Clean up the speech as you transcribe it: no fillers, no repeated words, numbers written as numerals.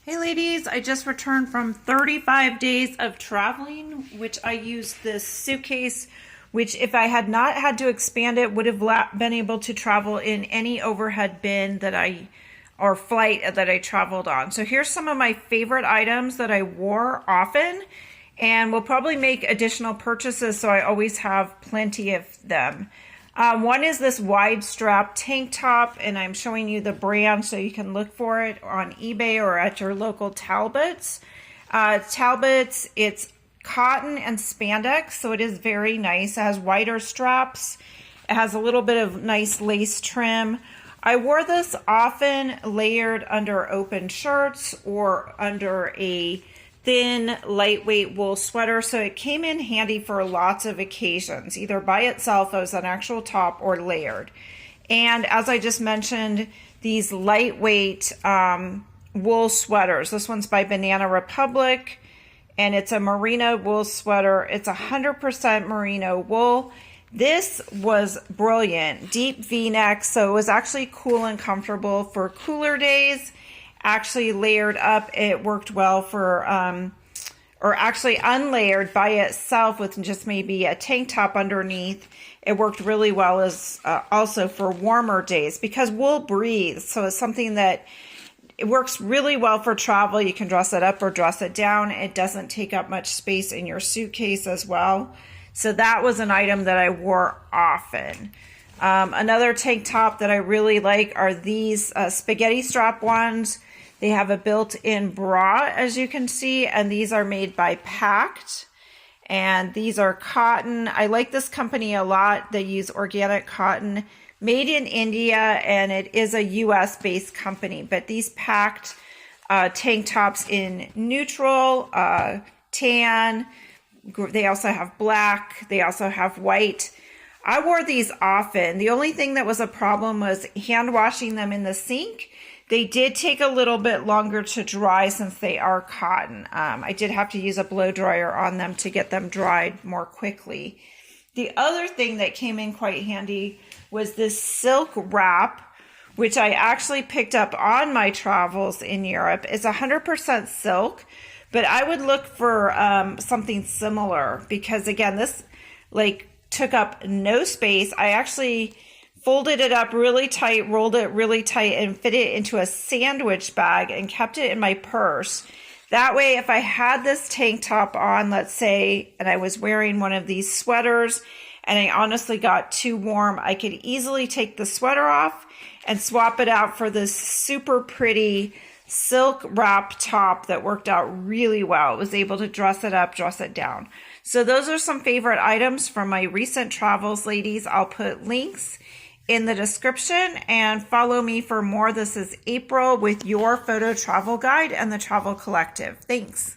Hey ladies, I just returned from 35 days of traveling, which I used this suitcase, which if I had not had to expand it, would have been able to travel in any overhead bin or flight that I traveled on. So here's some of my favorite items that I wore often, and will probably make additional purchases so I always have plenty of them. One is this wide strap tank top, and I'm showing you the brand so you can look for it on eBay or at your local Talbots. Talbots, it's cotton and spandex, so it is very nice. It has wider straps. It has a little bit of nice lace trim. I wore this often layered under open shirts or under a thin, lightweight wool sweater, so it came in handy for lots of occasions, either by itself as an actual top or layered. And as I just mentioned, these lightweight wool sweaters. This one's by Banana Republic, and it's a merino wool sweater. It's 100% merino wool. This was brilliant. Deep V-neck, so it was actually cool and comfortable for cooler days. Actually layered up, it worked well for, or actually unlayered by itself with just maybe a tank top underneath. It worked really well as also for warmer days because wool breathes. So it's something that it works really well for travel. You can dress it up or dress it down. It doesn't take up much space in your suitcase as well. So that was an item that I wore often. Another tank top that I really like are these spaghetti strap ones. They have a built-in bra, as you can see, and these are made by Pact, and these are cotton. I like this company a lot. They use organic cotton, made in India, and it is a US-based company, but these Pact tank tops in neutral, tan, they also have black, they also have white. I wore these often. The only thing that was a problem was hand washing them in the sink. They did take a little bit longer to dry since they are cotton. I did have to use a blow dryer on them to get them dried more quickly. The other thing that came in quite handy was this silk wrap, which I actually picked up on my travels in Europe. It's 100% silk, but I would look for something similar because, again, this took up no space. I actually folded it up really tight, rolled it really tight, and fit it into a sandwich bag and kept it in my purse. That way, if I had this tank top on, let's say, and I was wearing one of these sweaters and I honestly got too warm, I could easily take the sweater off and swap it out for this super pretty silk wrap top that worked out really well. It was able to dress it up, dress it down. So those are some favorite items from my recent travels, ladies. I'll put links in the description and follow me for more. This is April with your photo travel guide and the Travel Collective. Thanks.